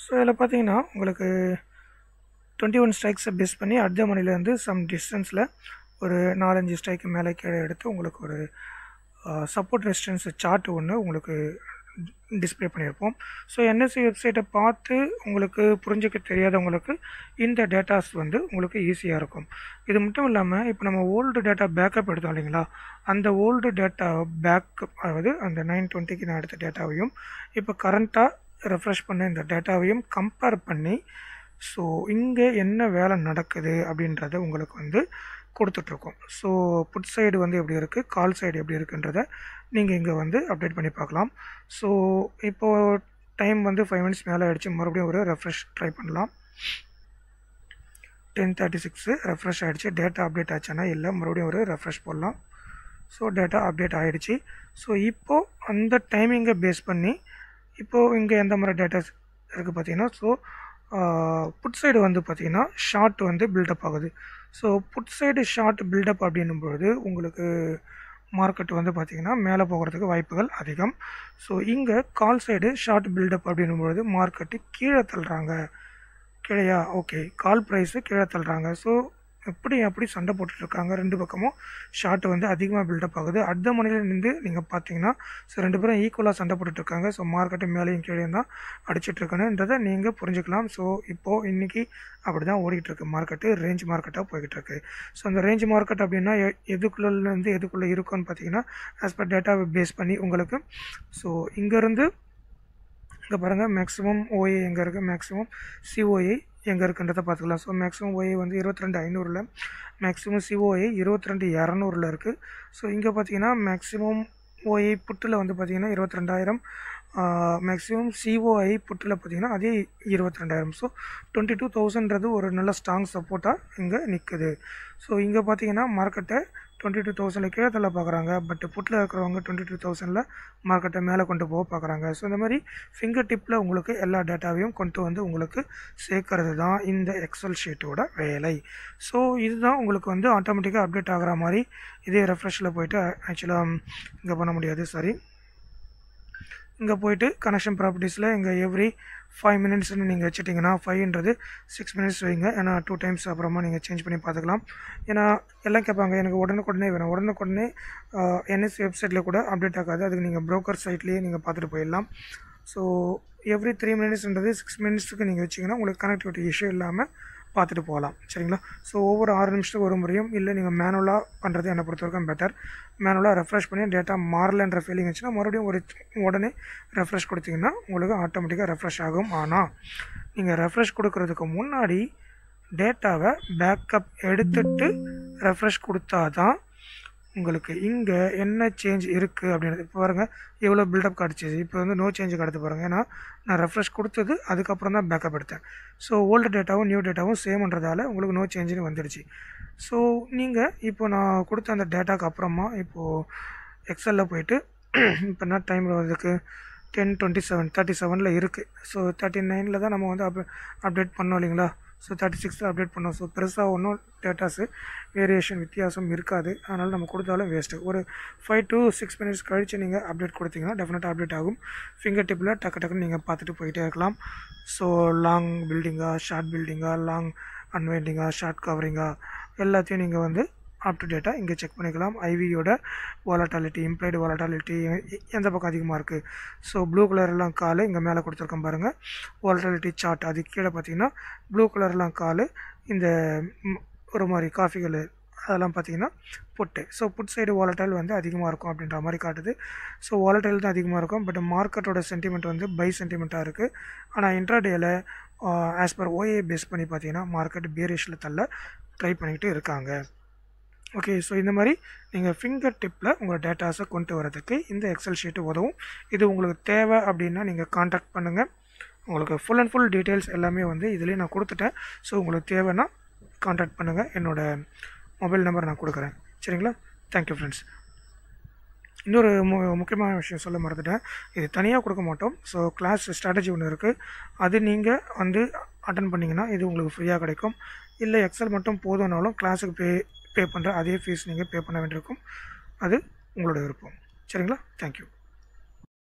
So இதில் பார்த்தீங்கன்னா உங்களுக்கு 21 ஸ்ட்ரைக்ஸை பேஸ் பண்ணி அடுத்த மணிலேருந்து சம் டிஸ்டன்ஸில் ஒரு 4-5 ஸ்ட்ரைக்கு மேலே கீழே எடுத்து உங்களுக்கு ஒரு சப்போர்ட் ரெசிஸ்டன்ஸ் சார்ட் ஒன்று உங்களுக்கு டிஸ்பிளே பண்ணியிருப்போம். ஸோ என்எஸ்சி வெப்சைட்டை பார்த்து உங்களுக்கு புரிஞ்சிக்க தெரியாதவங்களுக்கு இந்த டேட்டாஸ் வந்து உங்களுக்கு ஈஸியாக இருக்கும். இது மட்டும் இல்லாமல் இப்போ நம்ம ஓல்டு டேட்டா பேக்கப் எடுத்தோம் இல்லைங்களா, அந்த ஓல்டு டேட்டா பேக்கப் அதாவது அந்த 920க்கு நான் எடுத்த டேட்டாவையும் இப்போ கரண்ட்டாக ரெஃப்ரெஷ் பண்ண இந்த டேட்டாவையும் கம்பேர் பண்ணி ஸோ இங்கே என்ன வேலை நடக்குது அப்படின்றத உங்களுக்கு வந்து கொடுத்துட்ருக்கோம். ஸோ புட் சைடு வந்து எப்படி இருக்குது, கால் சைடு எப்படி இருக்குன்றதை நீங்கள் இங்கே வந்து அப்டேட் பண்ணி பார்க்கலாம். ஸோ இப்போது டைம் வந்து 5 மினிட்ஸ் மேலே ஆகிடுச்சு. மறுபடியும் ஒரு ரெஃப்ரெஷ் ட்ரை பண்ணலாம். 10:36 ரெஃப்ரெஷ் ஆகிடுச்சு. டேட்டா அப்டேட் ஆச்சானா இல்லை, மறுபடியும் ஒரு ரெஃப்ரெஷ் போடலாம். ஸோ டேட்டா அப்டேட் ஆகிடுச்சு. ஸோ இப்போது அந்த டைமிங்கை பேஸ் பண்ணி இப்போது இங்கே எந்த மாதிரி டேட்டாஸ் இருக்குது பார்த்தீங்கன்னா, ஸோ புட் சைடு வந்து பார்த்திங்கன்னா ஷார்ட் வந்து பில்டப் ஆகுது. So put side short buildup அப்படின்னும்பொழுது உங்களுக்கு மார்க்கெட் வந்து பார்த்திங்கன்னா மேலே போகிறதுக்கு வாய்ப்புகள் அதிகம். ஸோ இங்கே கால் சைடு ஷார்ட் பில்டப் அப்படின்னும்பொழுது மார்க்கெட்டு கீழே தள்ளுறாங்க. கீழேயா? ஓகே, கால் ப்ரைஸு கீழே தள்ளுறாங்க. ஸோ அப்படி சண்டை போட்டுட்ருக்காங்க. ரெண்டு பக்கமும் ஷார்ட் வந்து அதிகமாக பில்டப் ஆகுது. அடுத்த மணியில் நின்று நீங்கள் பார்த்தீங்கன்னா ஸோ ரெண்டு பேரும் ஈக்குவலாக சண்டை போட்டுட்ருக்காங்க. ஸோ மார்க்கெட்டு மேலேயும் கீழே தான் அடிச்சிட்ருக்கணுன்றதை நீங்கள் புரிஞ்சுக்கலாம். ஸோ இப்போது இன்றைக்கி அப்படி தான் ஓடிட்டுருக்கு மார்க்கெட்டு. ரேஞ்ச் மார்க்கெட்டாக போய்கிட்டுருக்கு. ஸோ அந்த ரேஞ்ச் மார்க்கெட் அப்படின்னா எதுக்குள்ளேருந்து எதுக்குள்ளே இருக்குன்னு பார்த்தீங்கன்னா ஆஸ் பர் டேட்டாவை பேஸ் பண்ணி உங்களுக்கு ஸோ இங்கேருந்து இங்கே பாருங்கள் மேக்ஸிமம் ஓஏ எங்கே இருக்குது, மேக்ஸிமம் சிஓஏ எங்கே இருக்குன்றதை பார்த்துக்கலாம். ஸோ மேக்ஸிமம் ஓஏ வந்து 22,500, மேக்ஸிமம் சிஓஏ 22,200 இருக்குது. ஸோ இங்கே பார்த்தீங்கன்னா மேக்ஸிமம் ஓஏ புட்டில் வந்து பார்த்திங்கன்னா 22,000, மேக்ஸிமம் சிஓஐ புட்டில் பார்த்திங்கன்னா அதே 22,000. ஸோ 22,000ன்றது ஒரு நல்ல ஸ்ட்ராங் சப்போர்ட்டாக இங்கே நிற்குது. ஸோ இங்கே பார்த்தீங்கன்னா மார்க்கெட்டை 22,000 கீழே தள்ள பார்க்குறாங்க. பட் புட்டில் இருக்கிறவங்க 22,000 மார்க்கெட்டை மேலே கொண்டு போக பார்க்குறாங்க. ஸோ இந்த மாதிரி ஃபிங்கர் டிப்பில் உங்களுக்கு எல்லா டேட்டாவையும் கொண்டு வந்து உங்களுக்கு சேர்க்கறது தான் இந்த எக்ஸல் ஷீட்டோட வேலை. ஸோ இதுதான் உங்களுக்கு வந்து ஆட்டோமேட்டிக்காக அப்டேட் ஆகிற மாதிரி. இதே ரெஃப்ரெஷில் போய்ட்டு ஆக்சுவலாக இங்கே பண்ண முடியாது, சாரி. இங்கே போய்ட்டு கனெக்ஷன் ப்ராப்பர்ட்டிஸில் இங்கே எவ்ரி 5 மினிட்ஸ்னு நீங்கள் வச்சுட்டிங்கன்னா 5ன்றது 6 மினிட்ஸ் வைங்க. ஏன்னா 2 டைம்ஸ் அப்புறமா நீங்கள் சேஞ்ச் பண்ணி பார்த்துக்கலாம். ஏன்னா எல்லாம் கேட்பாங்க எனக்கு உடனுக்குடனே வேணும். உடனுக்குடனே என்எஸ்சி வெப்சைட்டில் கூட அப்டேட் ஆகாது. அதுக்கு நீங்கள் ப்ரோக்கர் சைட்லேயே நீங்கள் பார்த்துட்டு போயிடலாம். ஸோ எவ்ரி 3 மினிட்ஸ்ன்றது 6 மினிட்ஸுக்கு நீங்கள் வச்சிங்கன்னா உங்களுக்கு கனெக்டிவிட்டி இஷ்யூ இல்லாமல் பார்த்துட்டு போகலாம். சரிங்களா? ஸோ ஒவ்வொரு 6 நிமிஷத்துக்கு ஒரு முறையும் இல்லை நீங்கள் மேனுவலாக பண்ணுறது என்னை பொறுத்த வரைக்கும் பெட்டர். மேனுவலாக ரெஃப்ரெஷ் பண்ணி டேட்டா மாறலன்ற ஃபீலிங் வச்சுன்னா மறுபடியும் உடனே ரெஃப்ரெஷ் கொடுத்தீங்கன்னா உங்களுக்கு ஆட்டோமேட்டிக்காக ரெஃப்ரெஷ் ஆகும். ஆனால் நீங்கள் ரெஃப்ரெஷ் கொடுக்கறதுக்கு முன்னாடி டேட்டாவை பேக்கப் எடுத்துகிட்டு ரெஃப்ரெஷ் கொடுத்தா தான் உங்களுக்கு இங்கே என்ன சேஞ்ச் இருக்குது அப்படின்றது. இப்போ பாருங்கள் எவ்வளோ பில்டப் கிடச்சிது. இப்போ வந்து நோ சேஞ்சு கிடத்து பாருங்கள். ஏன்னா நான் ரெஃப்ரெஷ் கொடுத்தது அதுக்கப்புறம் தான் பேக்கப் எடுத்தேன். ஸோ ஓல்டு டேட்டாவும் நியூ டேட்டாவும் சேம்ன்றதால உங்களுக்கு நோ சேஞ்சுன்னு வந்துடுச்சு. ஸோ நீங்கள் இப்போ நான் கொடுத்த அந்த டேட்டாவுக்கு அப்புறமா இப்போது எக்ஸலில் போய்ட்டு இப்போ என்ன டைமில் வந்ததுக்கு 10:27 37 இருக்குது. ஸோ 39 தான் நம்ம வந்து அப்டேட் பண்ணோம் இல்லைங்களா. ஸோ 36 அப்டேட் பண்ணோம். ஸோ பெருசாக ஒன்றும் டேட்டாஸு வேரியேஷன் வித்தியாசம் இருக்காது. அதனால் நம்ம கொடுத்தாலும் வேஸ்ட்டு. ஒரு 5 to 6 மினிட்ஸ் கழித்து நீங்கள் அப்டேட் கொடுத்தீங்கன்னா டெஃபினட்டாக அப்டேட் ஆகும். ஃபிங்கர் டிப்பில் டக்குன்னு நீங்கள் பார்த்துட்டு போயிட்டே இருக்கலாம். ஸோ லாங் பில்டிங்கா, ஷார்ட் பில்டிங்கா, லாங் அன்வைண்டிங்கா, ஷார்ட் கவரிங்கா எல்லாத்தையும் நீங்கள் வந்து அப் டு டேட்டாக இங்கே செக் பண்ணிக்கலாம். ஐவியோட வாலட்டாலிட்டி, இம்ப்ளைடு வாலட்டாலிட்டி எந்த பக்கம் அதிகமாக இருக்குது. ஸோ ப்ளூ கலர்லாம் கால் இங்கே மேலே கொடுத்துருக்கேன் பாருங்கள். வாலட்டாலிட்டி சார்ட் அது கீழே பார்த்தீங்கன்னா ப்ளூ கலர்லாம் கால், இந்த ஒரு மாதிரி காஃபி கலர் அதெல்லாம் பார்த்தீங்கன்னா புட்டு. ஸோ புட் சைடு வாலட்டைல் வந்து அதிகமாக இருக்கும் அப்படின்ற மாதிரி காட்டுது. ஸோ வாலட்டைல் தான் அதிகமாக இருக்கும். பட் மார்க்கெட்டோட சென்டிமெண்ட் வந்து பை சென்டிமெண்ட்டாக இருக்குது. ஆனால் இன்ட்ராடேயில் ஆஸ் பர் ஓஏ பேஸ் பண்ணி பார்த்தீங்கன்னா மார்க்கெட் பேரிஷில் தள்ள ட்ரை பண்ணிக்கிட்டு இருக்காங்க. ஓகே, ஸோ இந்த மாதிரி நீங்கள் ஃபிங்கர் டிப்பில் உங்கள் டேட்டாஸை கொண்டு வரதுக்கு இந்த எக்ஸல் ஷீட்டு உதவும். இது உங்களுக்கு தேவை அப்படின்னா நீங்கள் கான்டாக்ட் பண்ணுங்கள். உங்களுக்கு ஃபுல் அண்ட் ஃபுல் டீட்டெயில்ஸ் எல்லாமே வந்து இதுலேயே நான் கொடுத்துட்டேன். ஸோ உங்களுக்கு தேவைன்னா கான்டாக்ட் பண்ணுங்கள். என்னோடய மொபைல் நம்பர் நான் கொடுக்குறேன். சரிங்களா? Thank you friends. இன்னொரு முக்கியமான விஷயம் சொல்ல மறந்துட்டேன். இது தனியாக கொடுக்க மாட்டோம். ஸோ கிளாஸ் ஸ்ட்ராட்டஜி ஒன்று இருக்குது. அது நீங்கள் வந்து அட்டன் பண்ணிங்கன்னா இது உங்களுக்கு ஃப்ரீயாக கிடைக்கும். இல்லை எக்ஸல் மட்டும் போதும்னாலும் கிளாஸுக்கு பே பண்ணுற அதே ஃபீஸ் நீங்கள் பே பண்ண வேண்டியிருக்கும். அது உங்களோட விருப்பம். சரிங்களா? தேங்க்யூ.